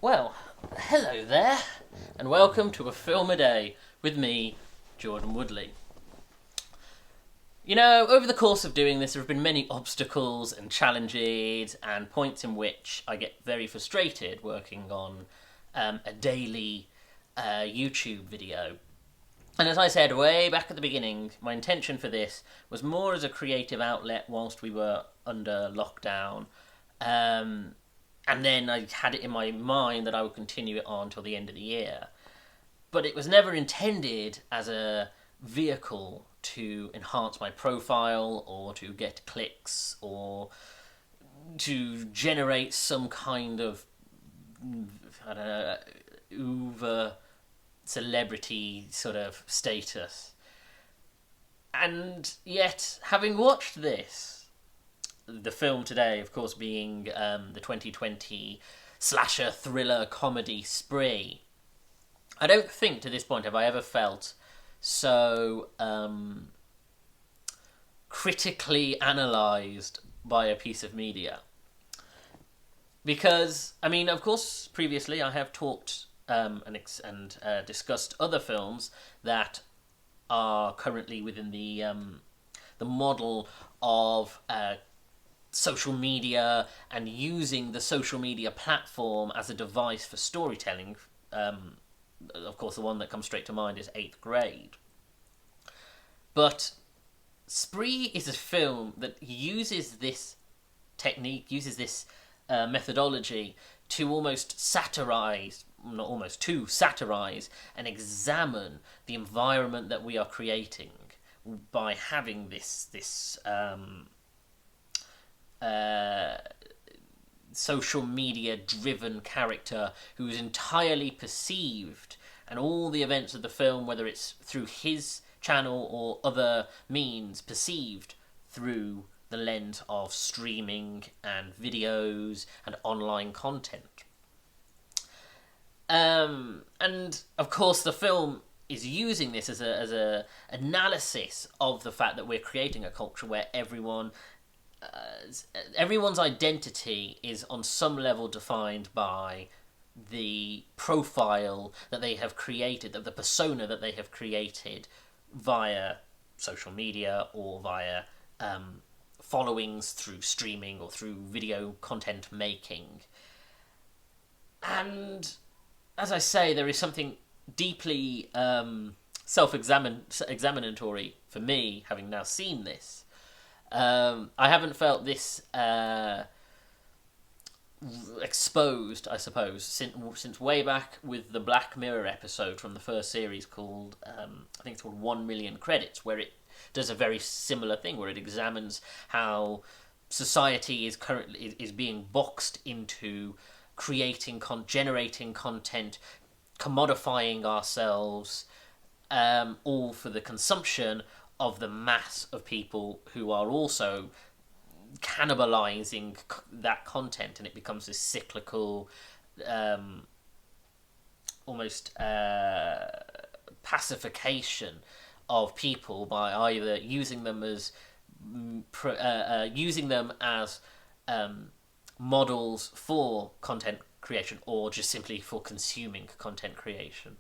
Well, hello there, and welcome to A Film a Day with me, Jordan Woodley. Over the course of doing this, there have been many obstacles and challenges and points in which I get very frustrated working on a daily YouTube video. And as I said way back at the beginning, my intention for this was more as a creative outlet whilst we were under lockdown. Um, and then I had it in my mind that I would continue it on till the end of the year. But it was never intended as a vehicle to enhance my profile or to get clicks or to generate some kind of, I don't know, uber celebrity sort of status. And yet, having watched this, the film today, of course, being the 2020 slasher thriller comedy Spree, I don't think to this point have I ever felt so critically analysed by a piece of media. Because, I mean, of course, previously I have talked and discussed other films that are currently within the model of social media and using the social media platform as a device for storytelling. Of course, the one that comes straight to mind is Eighth Grade. But Spree is a film that uses this technique, uses this methodology to almost satirize, not almost, to satirize and examine the environment that we are creating by having this social media driven character who is entirely perceived, and all the events of the film, whether it's through his channel or other means, perceived through the lens of streaming and videos and online content. And of course, the film is using this as a analysis of the fact that we're creating a culture where everyone's identity is on some level defined by the profile that they have created, the persona that they have created via social media or via followings through streaming or through video content making. And as I say, there is something deeply self-examinatory for me, having now seen this. I haven't felt this exposed, I suppose, since way back with the Black Mirror episode from the first series called, I think it's called 1 Million Credits, where it does a very similar thing, where it examines how society is being boxed into generating content, commodifying ourselves, all for the consumption of the mass of people who are also cannibalizing that content, and it becomes this cyclical, almost pacification of people by either using them as models for content creation or just simply for consuming content creation.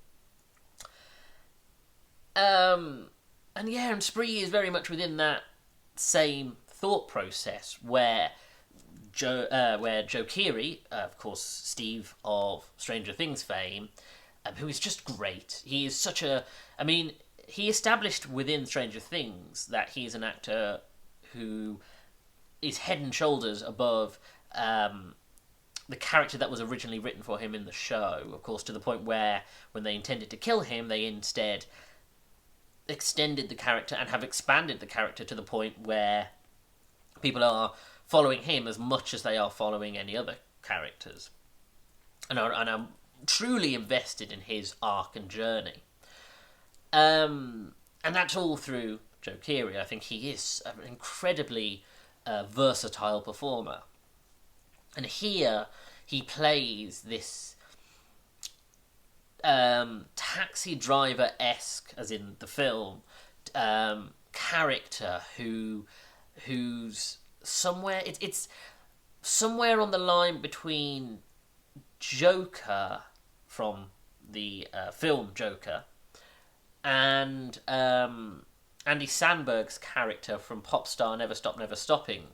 And yeah, and Spree is very much within that same thought process where Joe Keery, of course Steve of Stranger Things fame, who is just great. He is such a, I mean, he established within Stranger Things that he is an actor who is head and shoulders above the character that was originally written for him in the show. Of course, to the point where when they intended to kill him, they instead extended the character and have expanded the character to the point where people are following him as much as they are following any other characters, and I'm truly invested in his arc and journey. And that's all through Joe Keery. I think he is an incredibly versatile performer, and here he plays this taxi driver-esque, as in the film, character who's somewhere. It's somewhere on the line between Joker from the film Joker, and Andy Samberg's character from Popstar Never Stop Never Stopping,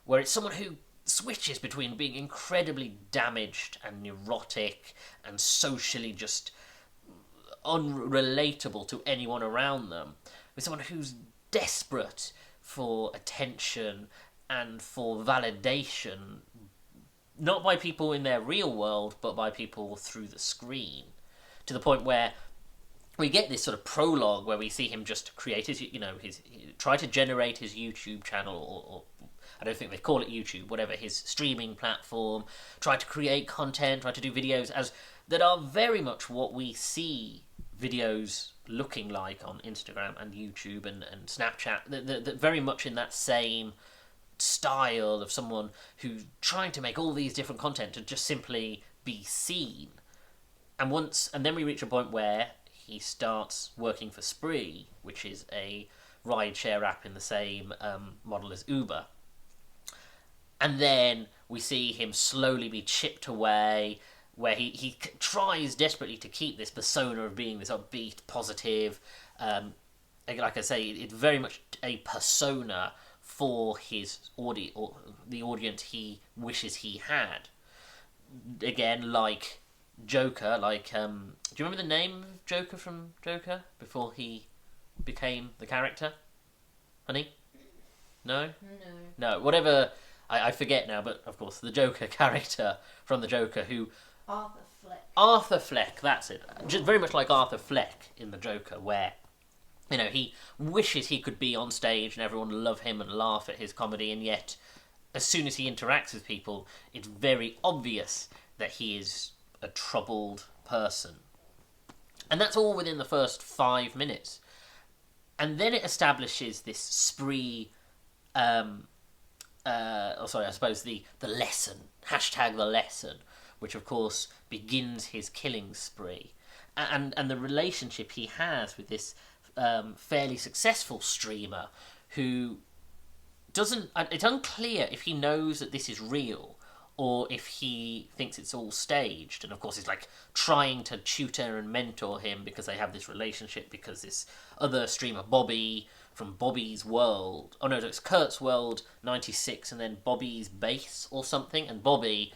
where it's someone who switches between being incredibly damaged and neurotic and socially just unrelatable to anyone around them, with someone who's desperate for attention and for validation, not by people in their real world, but by people through the screen, to the point where we get this sort of prologue where we see him just create his, try to generate his YouTube channel, or I don't think they call it YouTube, whatever, his streaming platform, try to create content, try to do videos as that are very much what we see videos looking like on Instagram and YouTube and Snapchat, that very much in that same style of someone who's trying to make all these different content to just simply be seen. And then we reach a point where he starts working for Spree, which is a rideshare app in the same model as Uber. And then we see him slowly be chipped away, where he tries desperately to keep this persona of being this upbeat, positive, like I say, it's very much a persona for his audience, or the audience he wishes he had. Again, like Joker, do you remember the name of Joker from Joker before he became the character? Honey? No? No, whatever, I forget now, but of course, the Joker character from the Joker who... Arthur Fleck, that's it. Just very much like Arthur Fleck in the Joker, where, he wishes he could be on stage and everyone love him and laugh at his comedy, and yet, as soon as he interacts with people, it's very obvious that he is a troubled person. And that's all within the first 5 minutes. And then it establishes this Spree, I suppose the lesson, hashtag the lesson, which of course begins his killing spree. And the relationship he has with this fairly successful streamer who doesn't... It's unclear if he knows that this is real or if he thinks it's all staged. And of course he's trying to tutor and mentor him because they have this relationship, because this other streamer, Bobby, from Bobby's World... Oh no, it's Kurt's World 96 and then Bobby's Base or something. And Bobby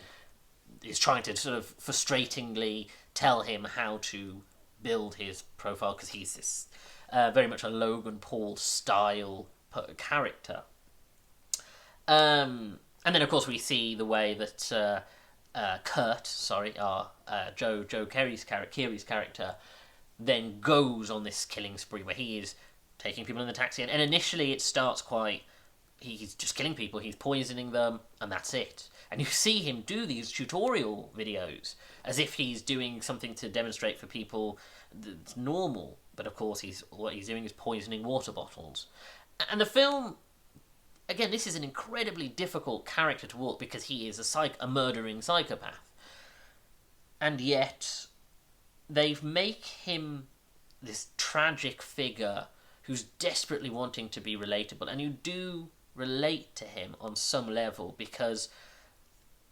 is trying to sort of frustratingly tell him how to build his profile, because he's this very much a Logan Paul style character. And then of course we see the way that Joe Keery's character then goes on this killing spree where he is taking people in the taxi, and initially it starts quite... He's just killing people, he's poisoning them, and that's it. And you see him do these tutorial videos as if he's doing something to demonstrate for people that's normal. But of course, what he's doing is poisoning water bottles. And the film, again, this is an incredibly difficult character to walk because he is a murdering psychopath. And yet, they make him this tragic figure who's desperately wanting to be relatable. And you do relate to him on some level, because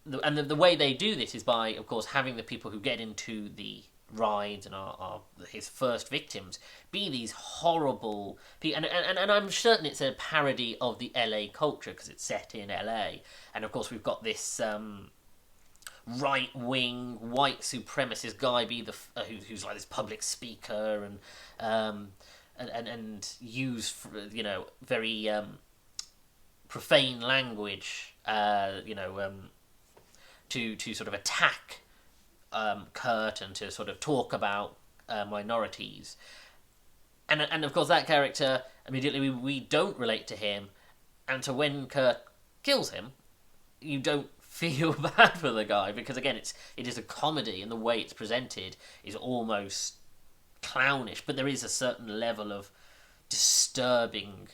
the way they do this is by, of course, having the people who get into the rides and are his first victims be these horrible people, and I'm certain it's a parody of the LA culture because it's set in LA, and of course we've got this right-wing white supremacist guy who's like this public speaker and use very profane language, to sort of attack Kurt and to sort of talk about minorities. And of course that character, immediately we don't relate to him, and so when Kurt kills him, you don't feel bad for the guy, because again it is a comedy, and the way it's presented is almost clownish, but there is a certain level of disturbing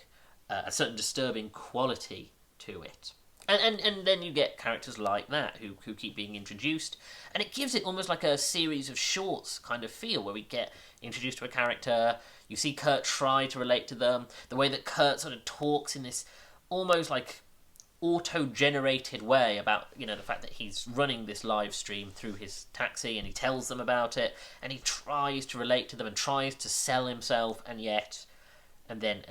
quality to it. And then you get characters like that who keep being introduced, and it gives it almost like a series of shorts kind of feel, where we get introduced to a character, you see Kurt try to relate to them, the way that Kurt sort of talks in this almost like auto-generated way about, the fact that he's running this live stream through his taxi, and he tells them about it, and he tries to relate to them and tries to sell himself, and then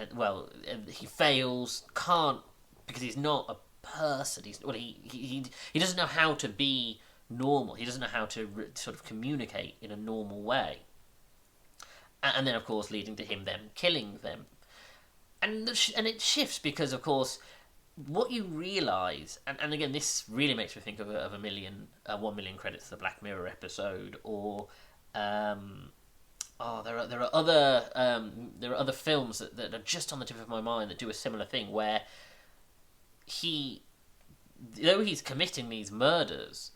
he fails, can't, because he's not a person. He doesn't know how to be normal. He doesn't know how to sort of communicate in a normal way. And then, of course, leading to him then killing them. And it shifts because, of course, what you realise, and again, this really makes me think of a 1 million credits to the Black Mirror episode, or there are other films that are just on the tip of my mind that do a similar thing, where though he's committing these murders,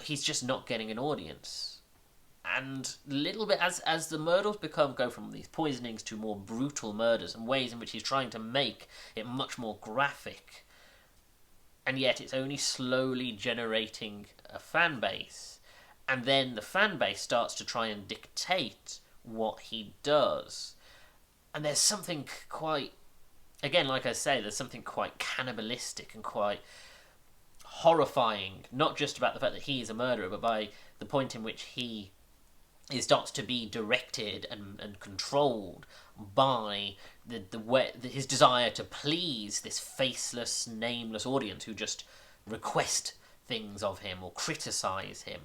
he's just not getting an audience. And little bit as the murders go from these poisonings to more brutal murders, and ways in which he's trying to make it much more graphic, and yet it's only slowly generating a fan base, and then the fan base starts to try and dictate what he does. And there's something quite, again, like I say, there's something quite cannibalistic and quite horrifying, not just about the fact that he is a murderer, but by the point in which he starts to be directed and controlled by his desire to please this faceless, nameless audience who just request things of him or criticise him.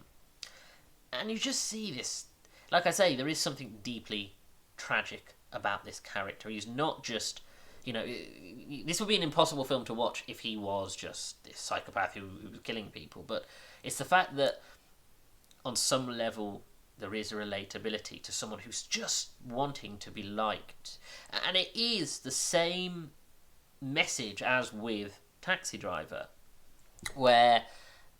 And you just see this, like I say, there is something deeply tragic about this character. He's not just, this would be an impossible film to watch if he was just this psychopath who was killing people, but it's the fact that on some level there is a relatability to someone who's just wanting to be liked. And it is the same message as with Taxi Driver, where,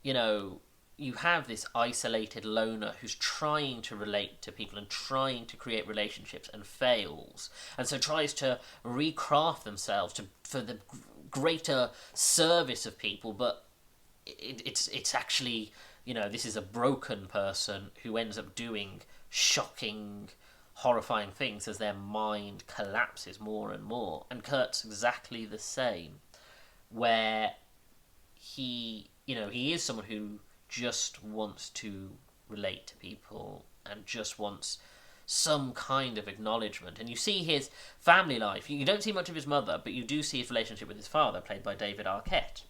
you have this isolated loner who's trying to relate to people and trying to create relationships and fails, and so tries to recraft themselves for the greater service of people, but it's actually, this is a broken person who ends up doing shocking, horrifying things as their mind collapses more and more. And Kurt's exactly the same, where he is someone who just wants to relate to people and just wants some kind of acknowledgement. And you see his family life. You don't see much of his mother, but you do see his relationship with his father, played by David Arquette.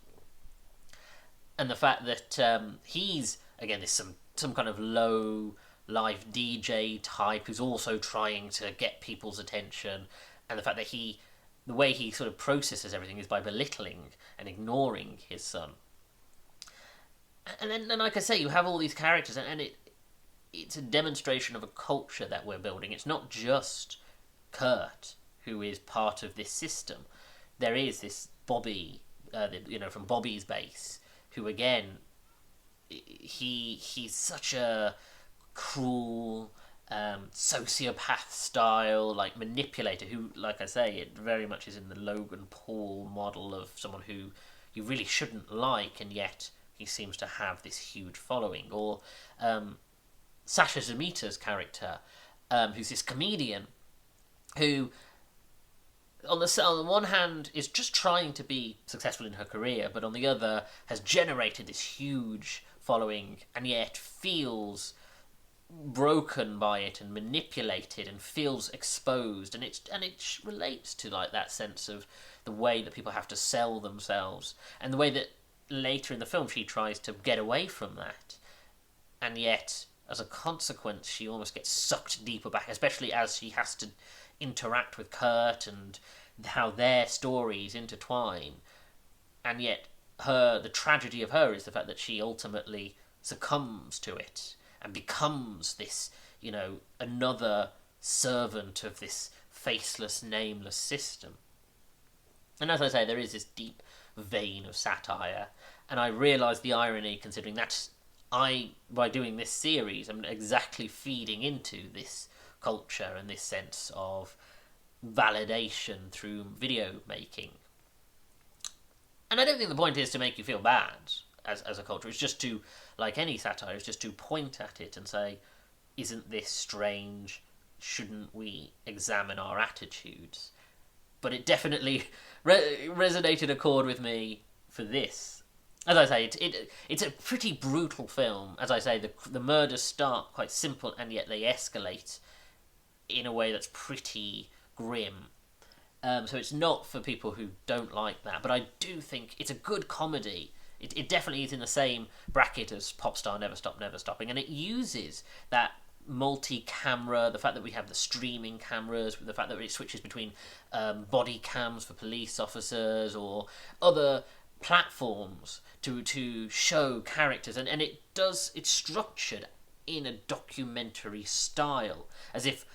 And the fact that he's, again, this some kind of low-life DJ type who's also trying to get people's attention, and the fact that the way he sort of processes everything is by belittling and ignoring his son. And then, like I say, you have all these characters, and it's a demonstration of a culture that we're building. It's not just Kurt who is part of this system. There is this Bobby, from Bobby's base, who, again, he's such a cruel, sociopath style, manipulator who, like I say, it very much is in the Logan Paul model of someone who you really shouldn't like, and yet he seems to have this huge following. Or Sasha Zamita's character, who's this comedian who, on the one hand, is just trying to be successful in her career, but on the other has generated this huge following, and yet feels broken by it and manipulated and feels exposed, and it relates to that sense of the way that people have to sell themselves, and the way that later in the film she tries to get away from that, and yet as a consequence she almost gets sucked deeper back, especially as she has to interact with Kurt and how their stories intertwine. And yet the tragedy of her is the fact that she ultimately succumbs to it and becomes this, another servant of this faceless, nameless system. And as I say, there is this deep vein of satire, and I realise the irony, considering that by doing this series, I'm exactly feeding into this culture and this sense of validation through video making. And I don't think the point is to make you feel bad as a culture. It's just to, like any satire, it's just to point at it and say, isn't this strange? Shouldn't we examine our attitudes? But it definitely resonated a chord with me for this. As I say, it's a pretty brutal film. As I say, the murders start quite simple and yet they escalate in a way that's pretty grim. So it's not for people who don't like that, but I do think it's a good comedy. It definitely is in the same bracket as Popstar Never Stop Never Stopping, and it uses that multi-camera, the fact that we have the streaming cameras, the fact that it switches between body cams for police officers or other platforms to show characters, and it's structured in a documentary style, as if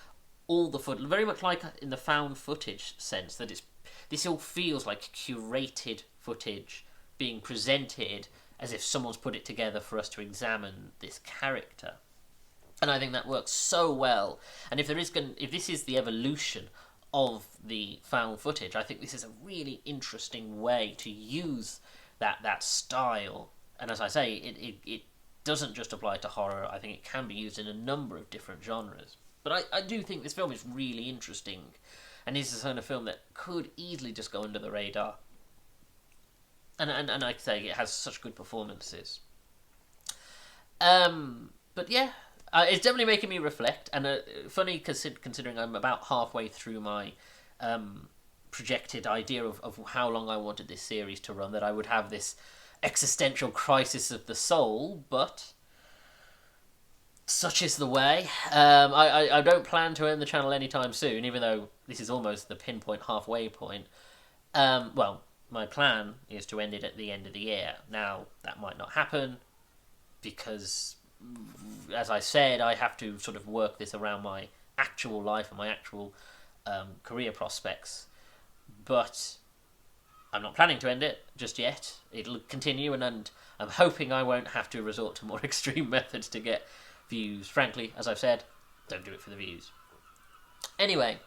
all the footage, very much like in the found footage sense, that this all feels like curated footage being presented as if someone's put it together for us to examine this character. And I think that works so well. And if this is the evolution of the found footage, I think this is a really interesting way to use that style. And as I say, it doesn't just apply to horror. I think it can be used in a number of different genres. But I do think this film is really interesting, and is the kind of film that could easily just go under the radar. And like I say, it has such good performances. But yeah, it's definitely making me reflect, and funny considering I'm about halfway through my projected idea of how long I wanted this series to run, that I would have this existential crisis of the soul, but such is the way. I don't plan to end the channel anytime soon, even though this is almost the pinpoint halfway point. Well, my plan is to end it at the end of the year. Now, that might not happen, because, as I said, I have to sort of work this around my actual life and my actual career prospects. But I'm not planning to end it just yet. It'll continue, and I'm hoping I won't have to resort to more extreme methods to get views. Frankly, as I've said, don't do it for the views. Anyway,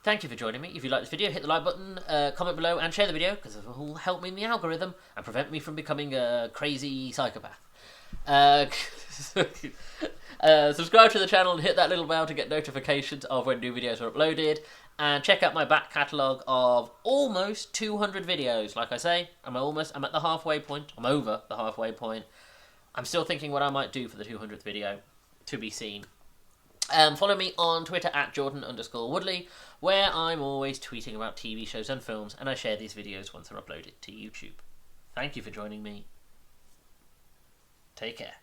thank you for joining me. If you like this video, hit the like button, comment below, and share the video, because it will help me in the algorithm and prevent me from becoming a crazy psychopath. Subscribe to the channel and hit that little bell to get notifications of when new videos are uploaded, and check out my back catalogue of almost 200 videos. Like I say, I'm at the halfway point. I'm over the halfway point. I'm still thinking what I might do for the 200th video, to be seen. Follow me on Twitter at Jordan_Woodley, where I'm always tweeting about TV shows and films, and I share these videos once they're uploaded to YouTube. Thank you for joining me. Take care.